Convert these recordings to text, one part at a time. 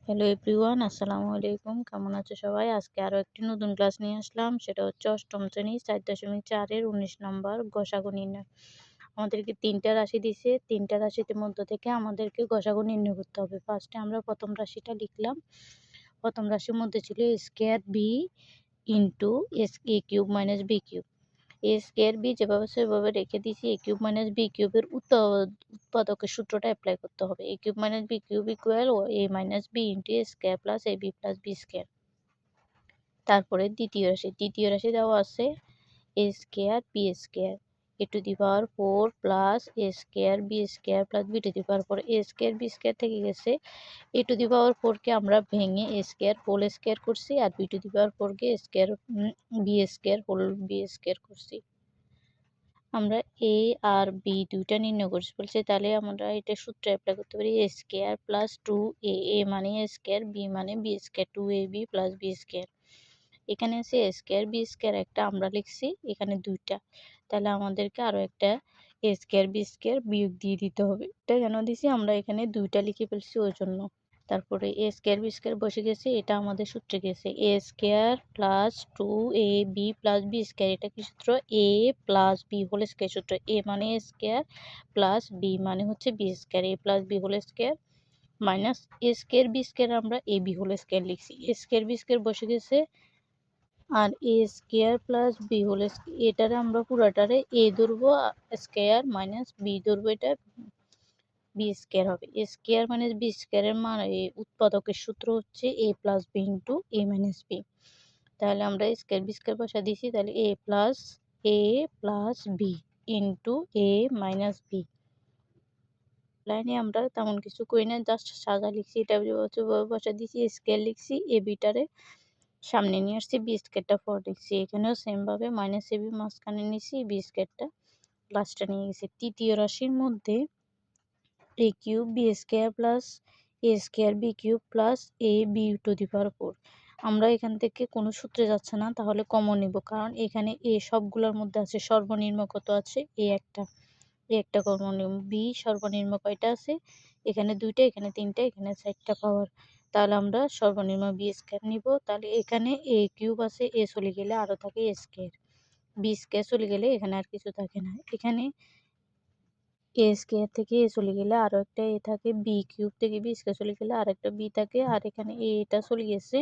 Hello everyone, আসসালামু আলাইকুম। কেমন আছো সবাই? আজকে আরও একটি নতুন ক্লাস নিয়ে আসলাম। সেটা হচ্ছে অষ্টম শ্রেণী ৪.৪ এর ১৯ নম্বর গসাগু নির্ণয়। আমাদেরকে ৩টা রাশি দিছে। ৩টা রাশিতে মধ্য থেকে আমাদেরকে গসাগু নির্ণয় করতে হবে। ফার্স্টে আমরা প্রথম রাশিটা লিখলাম। প্রথম রাশির মধ্যে ছিল a square b into a cube minus b cube. a square b যেভাবে সেভাবে রেখে দিয়েছি। a কিউব মাইনাস b কিউবের উৎপাদকের সূত্রটা অ্যাপ্লাই করতে হবে। a cube minus b cube equal a minus b into a square plus ab plus b square. তারপরে দ্বিতীয় রাশি দেওয়া আছে a square b square a two the power 4 plus a square b square plus b to the power 4। a square b square থেকে গেছে a two the power 4 কে আমরা ভেঙে a square whole square করছি, আর b টু দি পাওয়ার 4 কে square b square whole b square করছি। আমরা a R b দুইটা নির্ণয় করছি বলছে, তাহলে আমরা এটা সূত্র অ্যাপ্লাই করতে পারি। a square plus 2a, a মানে a স্কয়ার, b মানে b square, 2ab plus b square. এখানে আছে a স্কয়ার b স্কয়ার একটা আমরা লিখছি, এখানে দুইটা, তাহলে আমাদেরকে আরো একটা a স্কয়ার b স্কয়ার বিয়োগ দিয়ে দিতে হবে। এটা কেন দিছি, আমরা এখানে দুইটা লিখে ফেলছি ওই জন্য। তারপরে a স্কয়ার b স্কয়ার বসে গেছে, এটা আমাদের সূত্রে গেছে a square plus 2ab plus b square. এটা কি সূত্র? a plus b whole square সূত্র। a মানে a স্কয়ার প্লাস b মানে হচ্ছে b square, a plus b whole square minus a square b square আমরা ab হোল স্কয়ার লিখছি। a square b square বসে গেছে, আর a square plus b whole square, এটারে আমরা পুরাটারে a ধরবো স্কয়ার মাইনাস b ধরবো, এটা বি স্কয়ার হবে। এ স্কয়ার মাইনাস বি স্কয়ারের মান উৎপাদকের সূত্র হচ্ছে এ প্লাস বি ইন্টু এ মাইনাস বি। তাহলে আমরা স্কয়ার বি স্কয়ার বসা দিছি, তাহলে এ প্লাস বি ইন্টু এ মাইনাস বি। লাইনে আমরা তেমন কিছু করি না, জাস্ট সাজা লিখছি। এটা বসা দিছি, স্কয়ার লিখছি, এ বিটারে সামনে নিয়ে আসছি, বি স্কয়ারটা পর লিখছি। এখানেও সেম ভাবে মাইনাস এ বি মাঝখানে নিছি, বি স্কয়ারটা লাস্টে নিয়ে গেছি। তৃতীয় রাশির মধ্যে a cube b square plus a square b cube plus a b to the power 4। আমরা এখান থেকে কোনো সূত্রে যাচ্ছে না, তাহলে কমন নিব, কারণ এখানে a সবগুলোর মধ্যে আছে। সর্বনিম্ন কত আছে? a একটা কমন নিব। b সর্বনিম্ন কয়টা আছে? এখানে দুইটা, এখানে তিনটা, এখানে চারটা পাওয়ার। তাহলে আমরা সর্বনিম্ন b স্কয়ার নিব। তাহলে এখানে a কিউব আছে, a চলে গেলে আরো থাকে a স্কয়ার, b স্কয়ার চলে গেলে এখানে আর কিছু থাকে না। এখানে এ স্কয়ার থেকে এ চলে গেলে আরো একটা এ থাকে, বি কিউব থেকে বি স্কয়ার চলে গেলে আর একটা বি থাকে, আর এখানে এটা চলে গেছে,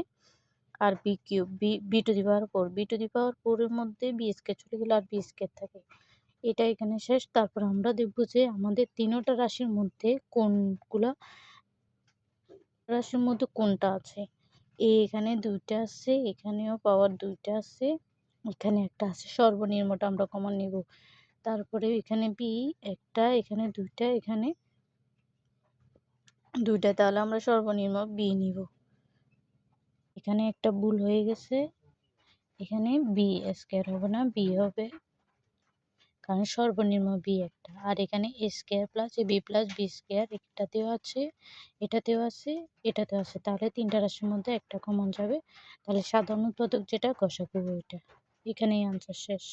আর B cube B to the power 4, B to the power 4 এর মধ্যে বি স্কয়ার চলে গেলে আর বি স্কয়ার থাকে। এটা এখানে শেষ। তারপর আমরা দেখব যে আমাদের তিনটা রাশির মধ্যে কোনটা আছে। এখানে দুইটা আছে, এখানেও পাওয়ার দুইটা আছে, এখানে একটা আছে। সর্বনিম্নটা আমরা কমন নিব। তারপরে এখানে বি একটা, এখানে দুইটা, এখানে দুইটা, তাহলে আমরা সর্বনিম্ন বি নিব। এখানে একটা ভুল হয়ে গেছে, এখানে বি স্কয়ার হবে না, বি হবে, কারণ সর্বনিম্ন বি একটা। আর এখানে এ square plus A B plus B square এটাতেও আছে, এটাতেও আছে, এটাতেও আছে। তাহলে তিনটা রাশির মধ্যে একটা কমন যাবে। তাহলে সাধারণ উৎপাদক যেটা, গসাগু এটা। এখানেই আনসার শেষ।